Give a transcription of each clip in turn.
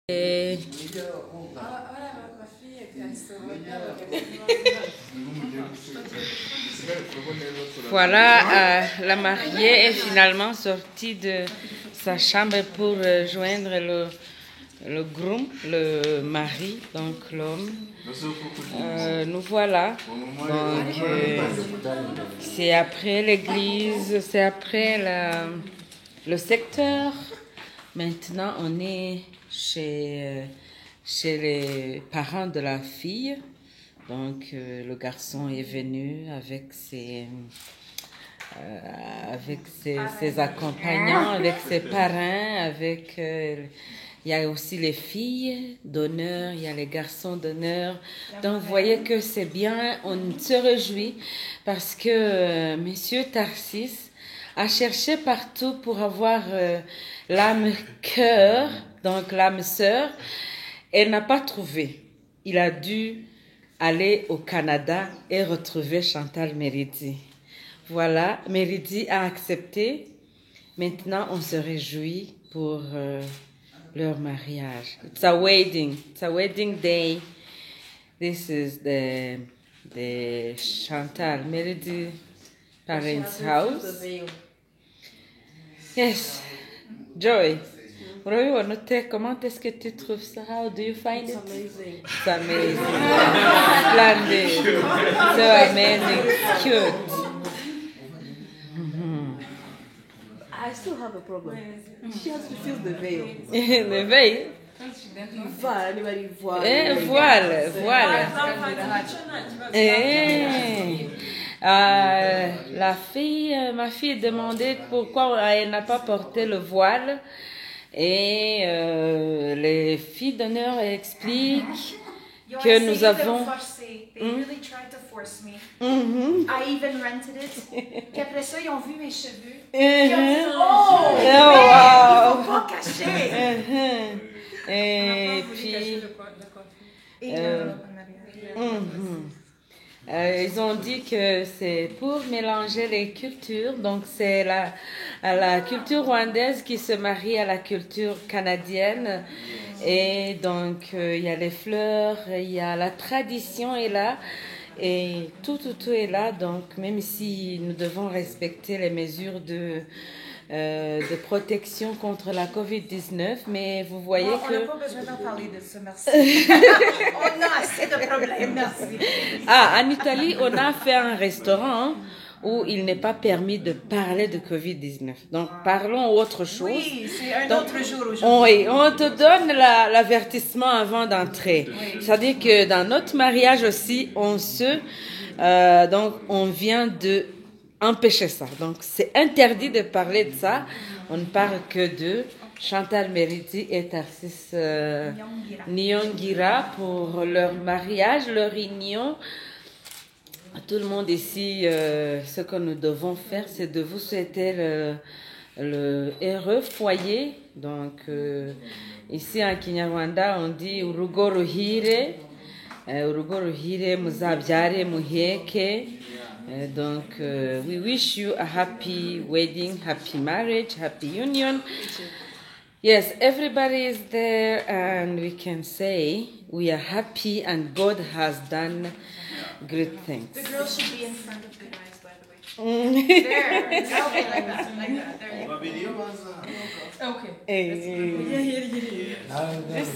Et voilà, la mariée est finalement sortie de sa chambre pour rejoindre le groom, le mari, donc l'homme. Nous voilà. Donc, c'est après l'église, c'est après le secteur. Maintenant, on est chez les parents de la fille. Donc, le garçon est venu avec ses accompagnants, avec ses parrains, il y a aussi les filles d'honneur, il y a les garçons d'honneur. Donc, vous voyez que c'est bien, on se réjouit parce que Monsieur Tarsis a cherché partout pour avoir l'âme cœur, donc l'âme sœur, et n'a pas trouvé. Il a dû aller au Canada et retrouver Chantal Méridi. Voilà, Méridi a accepté. Maintenant, on se réjouit pour leur mariage. It's a wedding day. This is the Chantal Méridi parents' house. Yes, Joy. Comment est-ce que tu trouves ça? How do you find it? Amazing. It's amazing. Splendid. So amazing. Cute. I still have a problem. She has to feel the veil. Le veille. Voile. Ma fille demandait pourquoi elle n'a pas porté le voile. Et les filles d'honneur expliquent que nous avons... They really tried to force me. I even rented it. Puis après ça, ils ont vu mes cheveux. Ils ont dit, oh, il faut pas cacher. Et puis... ils ont dit que c'est pour mélanger les cultures. Donc, c'est la culture rwandaise qui se marie à la culture canadienne. Et donc, il y a les fleurs, il y a la tradition est là. Et tout est là. Donc, même si nous devons respecter les mesures de protection contre la COVID-19, mais vous voyez que... On n'a pas besoin d'en parler de ça, merci. On a assez de problèmes, merci. Ah, en Italie, on a fait un restaurant où il n'est pas permis de parler de COVID-19. Donc, parlons autre chose. Oui, c'est un autre jour aujourd'hui. Oui, on te donne l'avertissement avant d'entrer. Oui. C'est-à-dire que dans notre mariage aussi, donc, on vient de empêcher ça. Donc, c'est interdit de parler de ça. On ne parle que de Chantal Méridi et Tarsis Nyongira pour leur mariage, leur union. Tout le monde ici, ce que nous devons faire, c'est de vous souhaiter le heureux foyer. Donc, ici en Kinyarwanda, on dit urugo ruhire, muzabyare muheke. Donc, we wish you a happy wedding, happy marriage, happy union. Yes, everybody is there, and we can say we are happy and God has done great things. The girl should be in front of the guys, by the way. There. Okay, like that. There you go. Okay. This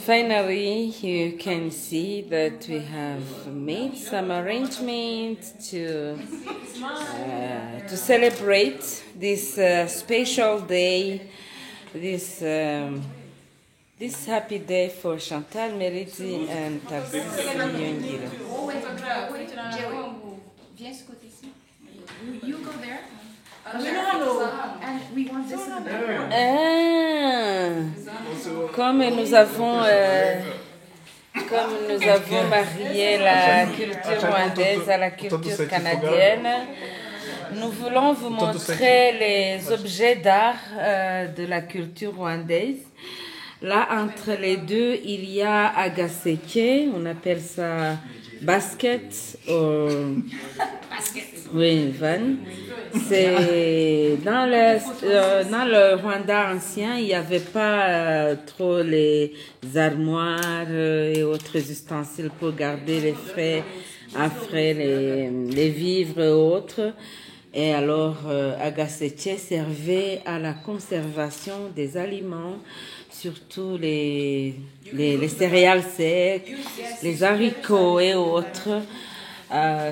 Finally, you can see that we have made some arrangements to celebrate this special day, this happy day for Chantal Méridi and Tarsis Nyongira. Viens ce côté-ci. You go there. And we want this in the background. Comme nous avons marié la culture rwandaise à la culture canadienne, nous voulons vous montrer les objets d'art de la culture rwandaise. Là, entre les deux, il y a Agaseke, on appelle ça basket. Oui, van. C'est dans le Rwanda ancien, il n'y avait pas trop les armoires et autres ustensiles pour garder les frais, les vivres et autres. Et alors, Agaseke servait à la conservation des aliments, surtout les céréales secs, les haricots et autres.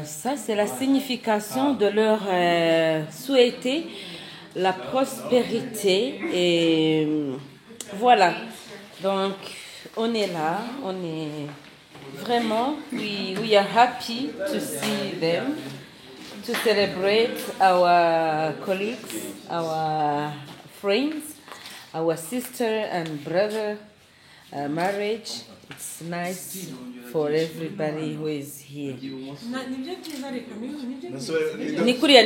Ça, c'est la signification de leur souhaiter la prospérité. Et voilà. Donc, on est là. On est vraiment, we are happy to see them, to celebrate our colleagues, our friends, our sister and brother marriage. It's nice for everybody who is here. Nikuriya.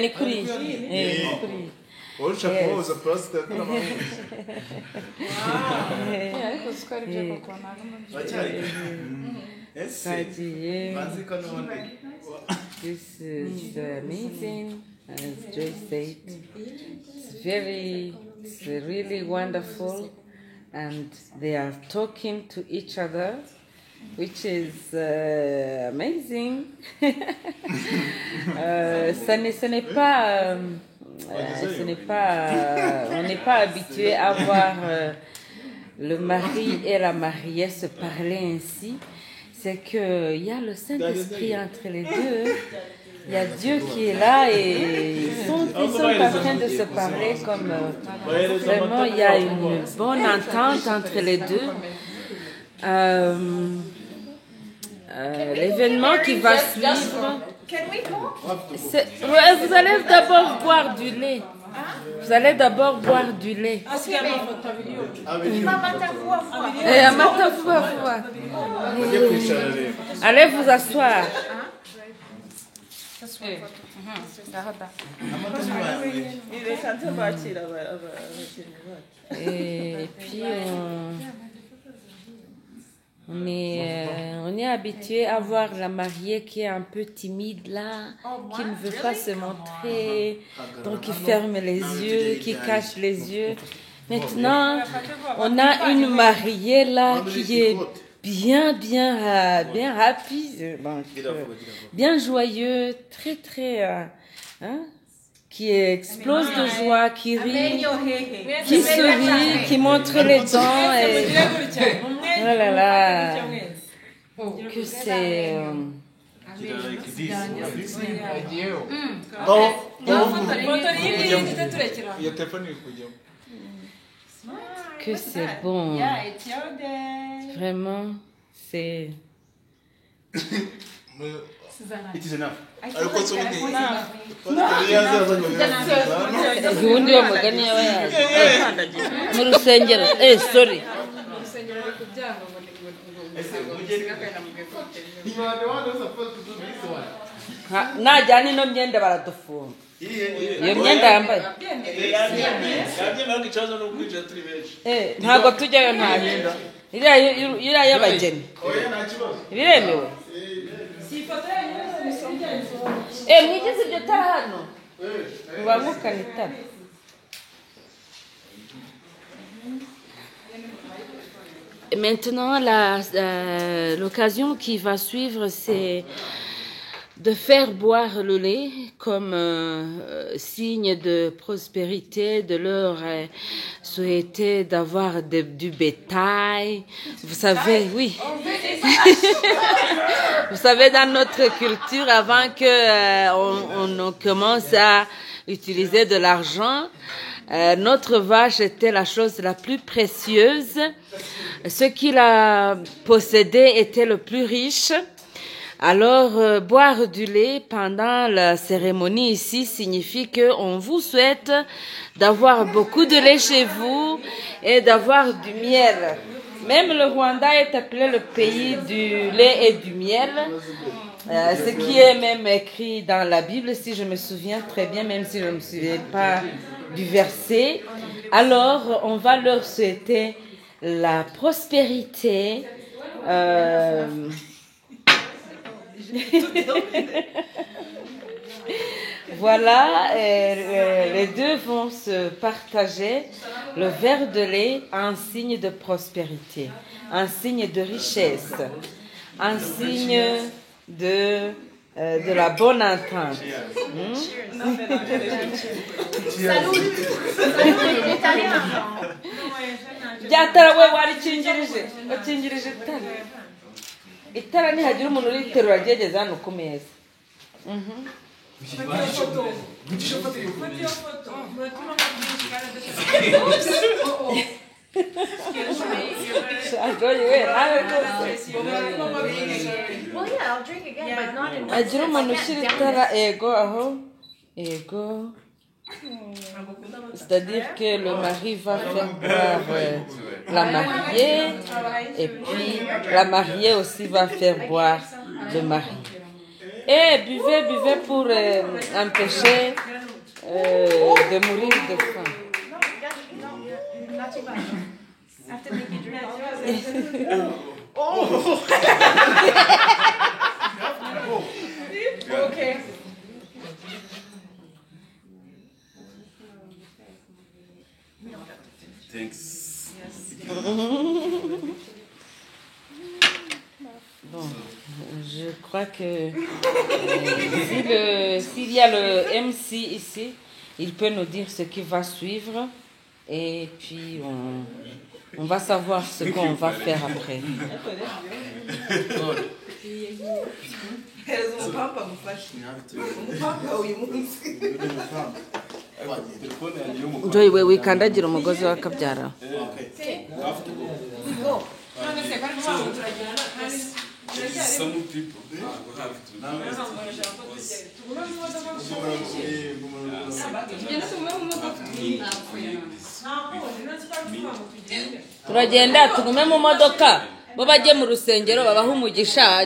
This is amazing, as Joy said. It's really wonderful. And they are talking to each other, which is amazing. On n'est pas habitué à voir le mari et la mariée se parler ainsi. C'est qu'il y a le Saint-Esprit entre les deux. Il y a Dieu qui est là et ils sont en train de se parler comme vraiment il y a une bonne entente entre les deux. L'événement qui va suivre, vous allez d'abord boire du lait. Vous allez d'abord boire du lait. Allez vous asseoir. Et puis on est habitué à voir la mariée qui est un peu timide là, qui ne veut pas se montrer, donc qui ferme les yeux, qui cache les yeux. Maintenant, on a une mariée là qui est bien happy, bien joyeux, très, qui explose de joie, qui rit, qui sourit, qui montre les dents. Et oh là là, que c'est... Que c'est bon. Vraiment, c'est... sorry. Najyana ino myenda baradufunga. Iyo myenda yambaye ntabwo tujyayo ntacyo. Iriya y'abageni biremewe. Mwigeze iryo tara hano mubamukana itara. Maintenant, l'occasion qui va suivre, c'est de faire boire le lait comme signe de prospérité, de leur souhaiter d'avoir du bétail. Vous savez, oui. Vous savez, dans notre culture, avant qu'on commence à utiliser de l'argent, notre vache était la chose la plus précieuse. Ce qui la possédait était le plus riche. Alors, boire du lait pendant la cérémonie ici signifie qu'on vous souhaite d'avoir beaucoup de lait chez vous et d'avoir du miel. Même le Rwanda est appelé le pays du lait et du miel, ce qui est même écrit dans la Bible, si je me souviens très bien, même si je ne me souviens pas du verset. Alors, on va leur souhaiter la prospérité. Voilà, les deux vont se partager le verre de lait, un signe de prospérité, un signe de richesse, un signe de la bonne entente. Salut! Byatara we warikingirije wakingirije itara nihagira umuntu uriterura ryegeze hano ku meza. Agira umuntu ushyira itara ego aho ego. C'est-à-dire que le mari va faire boire la mariée et puis la mariée aussi va faire boire le mari. Et buvez, buvez pour empêcher de mourir de faim. Okay. Thanks. Bon, je crois que s'il y a le MC ici, il peut nous dire ce qui va suivre et puis on va savoir ce qu'on va faire après. Joy, we wikandagira umugozi w'akabyara. Some people will have Turagenda tugume mu modoka bo bajye mu rusengero babaha umugisha.